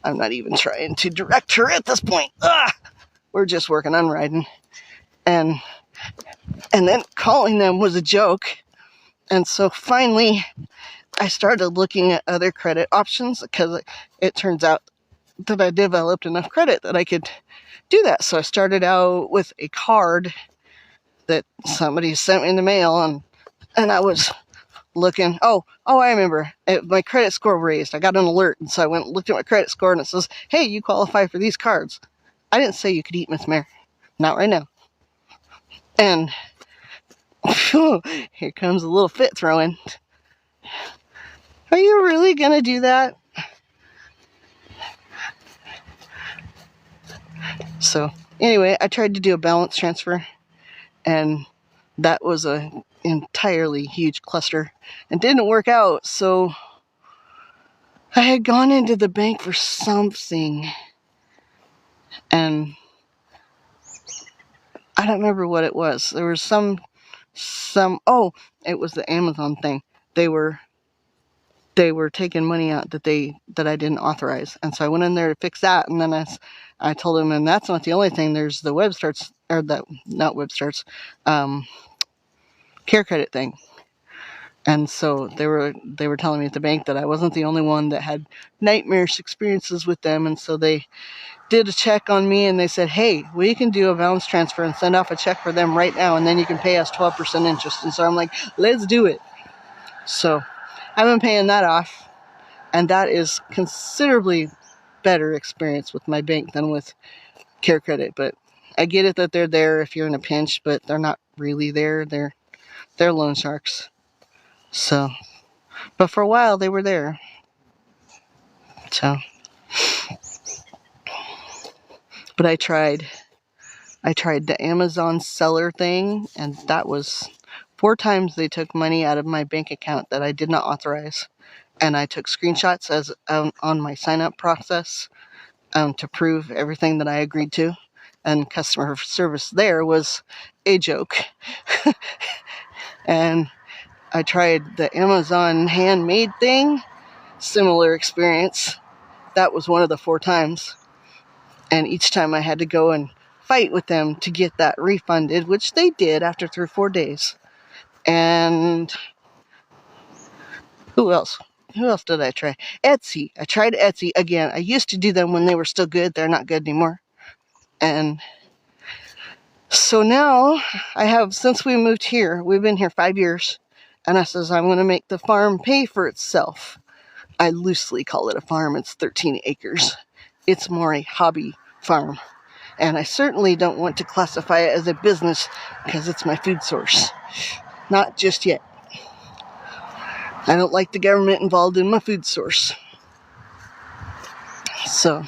S1: I'm not even trying to direct her at this point. We're just working on riding. And then calling them was a joke. And so finally, I started looking at other credit options, because it turns out that I developed enough credit that I could do that. So I started out with a card that somebody sent me in the mail, and I was looking. Oh, I remember. My credit score raised. I got an alert, and so I went and looked at my credit score, and it says, hey, you qualify for these cards. I didn't say you could eat, Miss Mare. Not right now. And here comes a little fit throwing. Are you really going to do that? So anyway, I tried to do a balance transfer, and that was an entirely huge cluster and didn't work out. So I had gone into the bank for something, and I don't remember what it was. There was it was the Amazon thing. They were taking money out that I didn't authorize. And so I went in there to fix that, and then I told them, and that's not the only thing. There's the Care Credit thing. And so they were telling me at the bank that I wasn't the only one that had nightmarish experiences with them. And so they did a check on me, and they said, hey, we can do a balance transfer and send off a check for them right now, and then you can pay us 12% interest. And so I'm like, let's do it. So I've been paying that off, and that is considerably better experience with my bank than with Care Credit. But I get it that they're there if you're in a pinch, but they're not really there. They're loan sharks. So, but for a while they were there. So, but I tried the Amazon seller thing, and that was 4 times they took money out of my bank account that I did not authorize. And I took screenshots as on my sign-up process to prove everything that I agreed to. And customer service there was a joke. And I tried the Amazon handmade thing. Similar experience. That was one of the 4 times. And each time I had to go and fight with them to get that refunded, which they did after 3 or 4 days. And who else? Who else did I try? Etsy. I tried Etsy again. I used to do them when they were still good. They're not good anymore. And So now I have, since we moved here, we've been here 5 years, and I says I'm going to make the farm pay for itself. I loosely call it a farm. It's 13 acres. It's more a hobby farm. And I certainly don't want to classify it as a business because it's my food source. Not just yet. I don't like the government involved in my food source. So,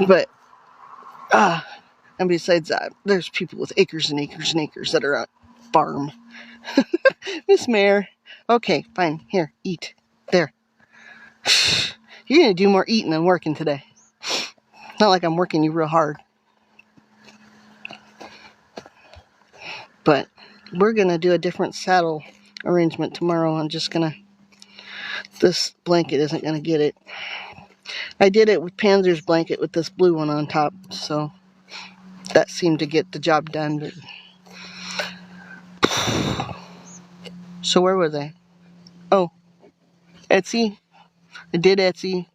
S1: but, and besides that, there's people with acres and acres and acres that are on farm. Miss Mayor. Okay, fine. Here, eat. There. You're going to do more eating than working today. Not like I'm working you real hard. But we're going to do a different saddle arrangement tomorrow. I'm just going to... This blanket isn't going to get it. I did it with Panzer's blanket with this blue one on top. So that seemed to get the job done. But... So where was I? Oh, Etsy. I did Etsy.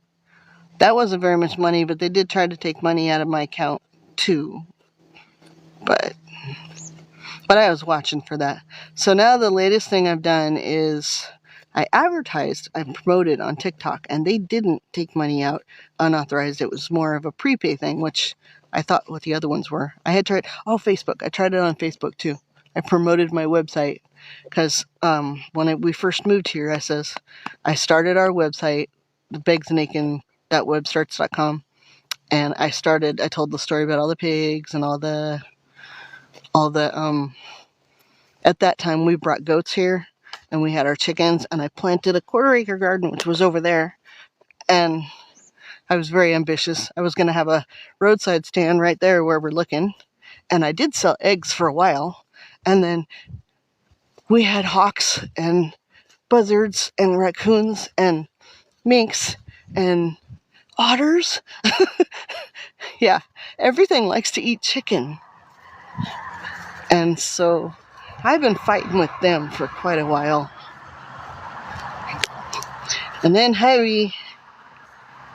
S1: That wasn't very much money, but they did try to take money out of my account too. But I was watching for that. So now the latest thing I've done is I promoted on TikTok, and they didn't take money out unauthorized. It was more of a prepay thing, which I thought what the other ones were. I had tried, Facebook. I tried it on Facebook too. I promoted my website because when we first moved here, I started our website, begsandachin.webstarts.com, and I told the story about all the pigs and all the at that time we brought goats here and we had our chickens, and I planted a 1/4 acre garden, which was over there, and I was very ambitious. I was going to have a roadside stand right there where we're looking, and I did sell eggs for a while, and then we had hawks and buzzards and raccoons and minks and otters. Yeah, everything likes to eat chicken. And so I've been fighting with them for quite a while. And then Heavy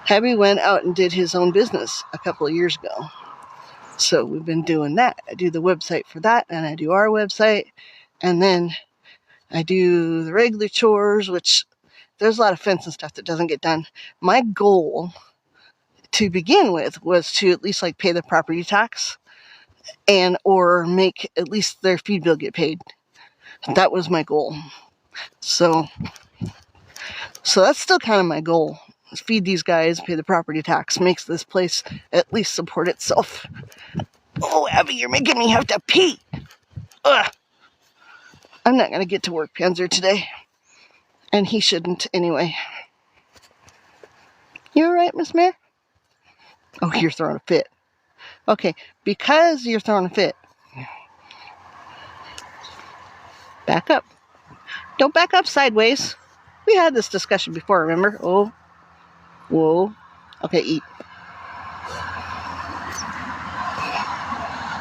S1: went out and did his own business a couple of years ago. So we've been doing that. I do the website for that, and I do our website, and then I do the regular chores, which there's a lot of fence and stuff that doesn't get done. My goal to begin with was to at least pay the property tax and or make at least their feed bill get paid. That was my goal. So that's still kind of my goal. Feed these guys, pay the property tax, makes this place at least support itself. Oh, Abby, you're making me have to pee. Ugh. I'm not going to get to work, Panzer, today. And he shouldn't anyway. You all right, Miss Mayor? Oh, you're throwing a fit. Okay, because you're throwing a fit. Back up. Don't back up sideways. We had this discussion before, remember? Oh. Whoa. Okay, eat.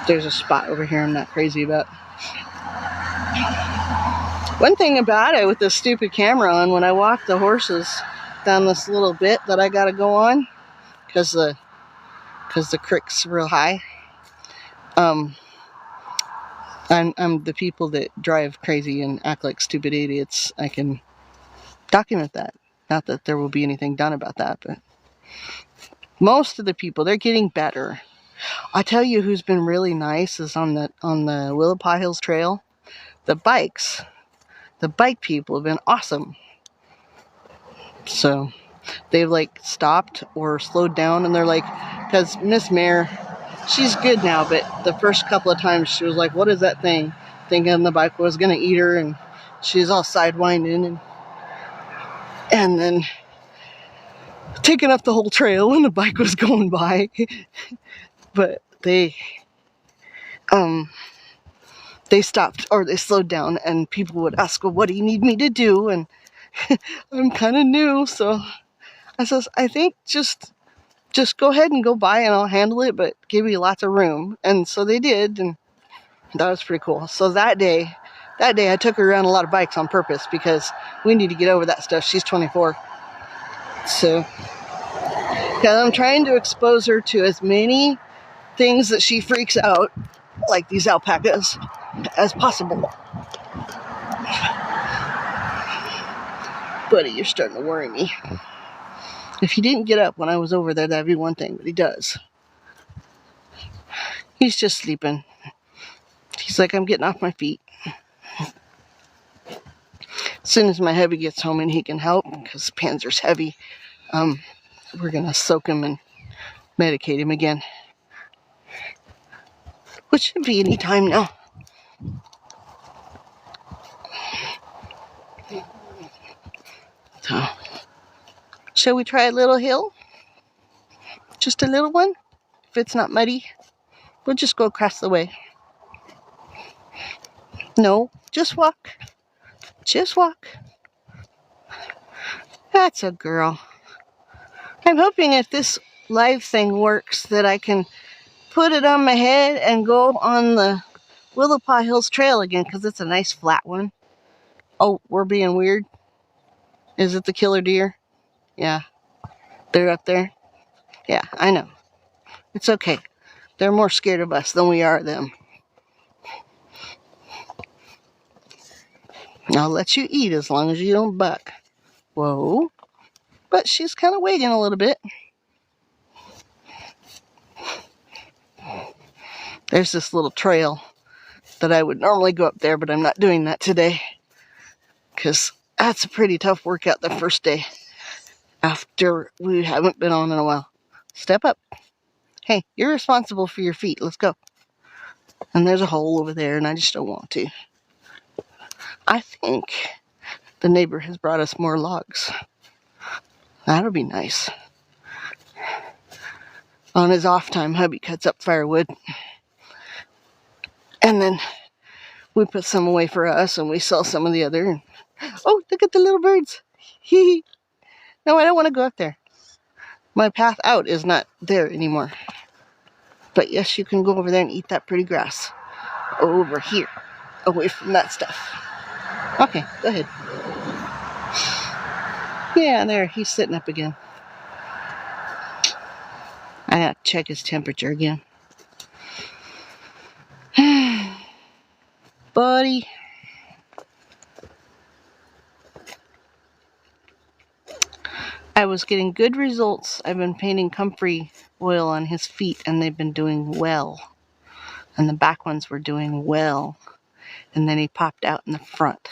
S1: There's a spot over here I'm not crazy about. One thing about it with this stupid camera on, when I walk the horses down this little bit that I gotta go on, because the creek's real high, I'm the people that drive crazy and act like stupid idiots. I can document that. Not that there will be anything done about that, but most of the people, they're getting better. I tell you who's been really nice is on the Willapa Hills Trail. The bike people have been awesome. So they've stopped or slowed down, and they're because Miss Mayor, she's good now, but the first couple of times she was like, what is that thing? Thinking the bike was going to eat her, and she's all sidewinding and then taking up the whole trail when the bike was going by. But they stopped, or they slowed down, and people would ask, well, what do you need me to do? And I'm kind of new, so I says, I think just go ahead and go by and I'll handle it, but give you lots of room. And so they did, and that was pretty cool. So that day I took her around a lot of bikes on purpose because we need to get over that stuff. She's 24. So, because I'm trying to expose her to as many things that she freaks out like these alpacas as possible. Buddy, you're starting to worry me. If he didn't get up when I was over there, that'd be one thing, but he does. He's just sleeping. He's like, I'm getting off my feet. As soon as my hubby gets home and he can help, because Panzer's heavy, we're going to soak him and medicate him again. Which should be any time now. So, shall we try a little hill? Just a little one? If it's not muddy, we'll just go across the way. No, just walk. Just walk. That's a girl. I'm hoping if this live thing works that I can put it on my head and go on the Willowpaw Hills Trail again, because it's a nice flat one. Oh, we're being weird. Is it the killer deer? Yeah. They're up there? Yeah, I know. It's okay. They're more scared of us than we are of them. I'll let you eat as long as you don't buck. Whoa. But she's kind of waiting a little bit. There's this little trail that I would normally go up there, but I'm not doing that today. Because that's a pretty tough workout the first day after we haven't been on in a while. Step up. Hey, you're responsible for your feet. Let's go. And there's a hole over there, and I just don't want to. I think the neighbor has brought us more logs. That'll be nice. On his off time, hubby cuts up firewood. And then we put some away for us, and we sell some of the other. Oh, look at the little birds. Hee. No, I don't want to go up there. My path out is not there anymore. But yes, you can go over there and eat that pretty grass. Over here. Away from that stuff. Okay, go ahead. Yeah, there, he's sitting up again. I gotta check his temperature again. Buddy. I was getting good results. I've been painting comfrey oil on his feet, and they've been doing well. And the back ones were doing well. And then he popped out in the front.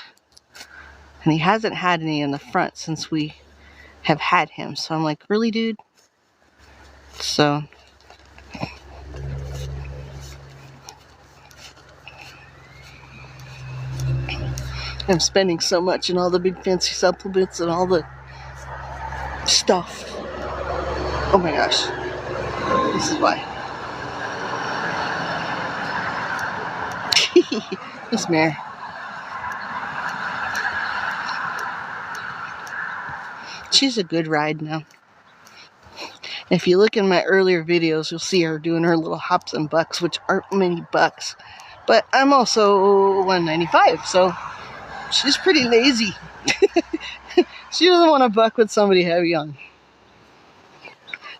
S1: And he hasn't had any in the front since we have had him. So I'm like, really, dude? So I'm spending so much on all the big fancy supplements and all the stuff. Oh my gosh. This is why. This mare. She's a good ride now. If you look in my earlier videos, you'll see her doing her little hops and bucks, which aren't many bucks. But I'm also 195, so she's pretty lazy. She doesn't want to buck with somebody heavy on.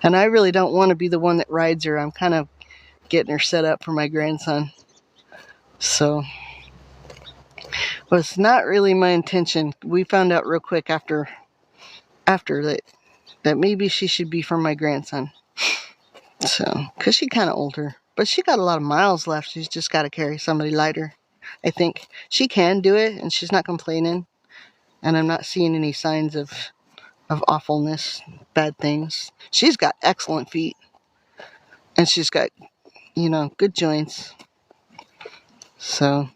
S1: And I really don't want to be the one that rides her. I'm kind of getting her set up for my grandson. So, but it's not really my intention. We found out real quick after that maybe she should be for my grandson. So, because she's kind of older. But she got a lot of miles left. She's just got to carry somebody lighter. I think she can do it, and she's not complaining. And I'm not seeing any signs of awfulness, bad things. She's got excellent feet. And she's got, good joints. So,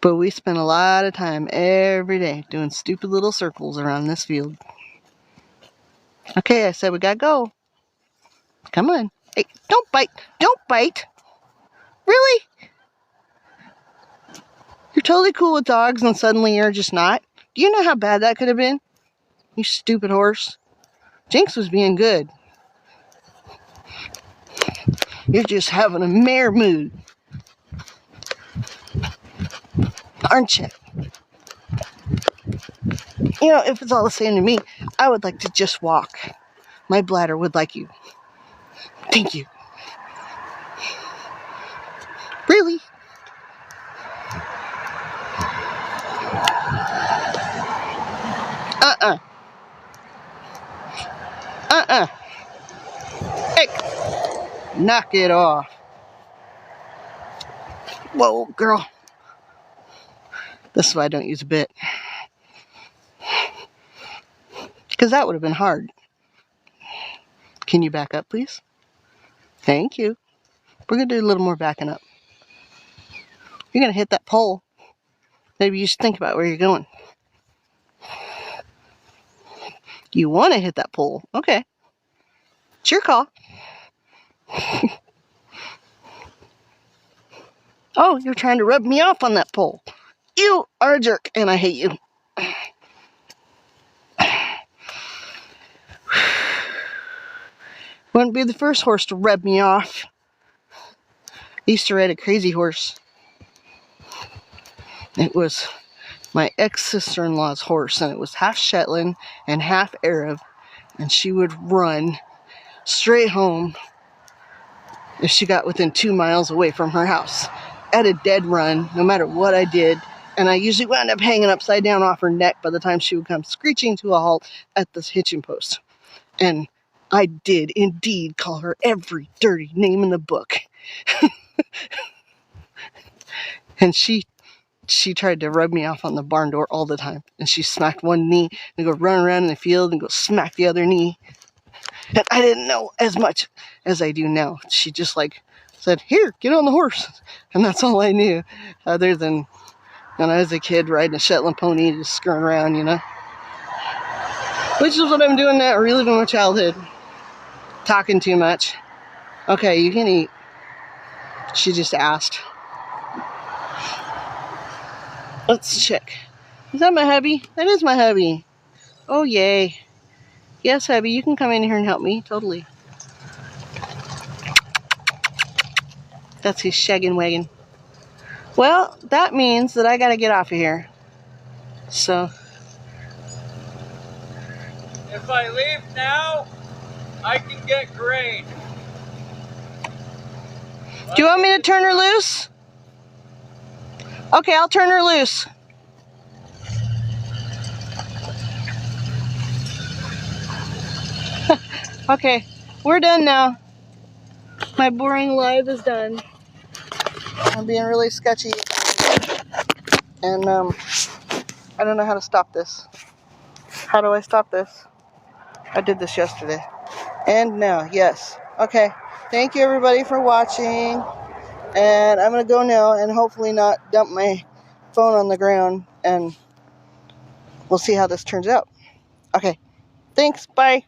S1: but we spend a lot of time every day doing stupid little circles around this field. Okay, I said we gotta go. Come on. Hey, don't bite. Don't bite. Really? You're totally cool with dogs and suddenly you're just not? Do you know how bad that could have been? You stupid horse. Jinx was being good. You're just having a mare mood. Aren't you? If it's all the same to me, I would like to just walk. My bladder would like you. Thank you. Really? Hey, knock it off. Whoa, girl. This is why I don't use a bit. Because that would have been hard. Can you back up, please? Thank you. We're going to do a little more backing up. You're going to hit that pole. Maybe you should think about where you're going. You want to hit that pole. Okay. It's your call. Oh, you're trying to rub me off on that pole. You are a jerk, and I hate you. Wouldn't be the first horse to rub me off. I used to ride a crazy horse. It was my ex-sister-in-law's horse, and it was half Shetland and half Arab, and she would run straight home if she got within 2 miles away from her house at a dead run, no matter what I did. And I usually wound up hanging upside down off her neck by the time she would come screeching to a halt at this hitching post. And I did indeed call her every dirty name in the book. And she tried to rub me off on the barn door all the time. And she smacked one knee and go run around in the field and go smack the other knee. And I didn't know as much as I do now. She just like said, "Here, get on the horse." And that's all I knew, other than when I was a kid riding a Shetland pony, just screwing around, you know. Which is what I'm doing now, reliving my childhood. Talking too much. Okay, you can eat. She just asked. Let's check. Is that my hubby? That is my hubby. Oh, yay. Yes, hubby, you can come in here and help me. Totally. That's his shaggin' wagon. Well, that means that I gotta get off of here. So.
S2: If I leave now, I can get grain.
S1: Do you want me to turn her loose? Okay, I'll turn her loose. Okay, we're done now. My boring life is done. I'm being really sketchy. And I don't know how to stop this. How do I stop this? I did this yesterday. And now, yes. Okay, thank you everybody for watching. And I'm going to go now and hopefully not dump my phone on the ground. And we'll see how this turns out. Okay, thanks, bye.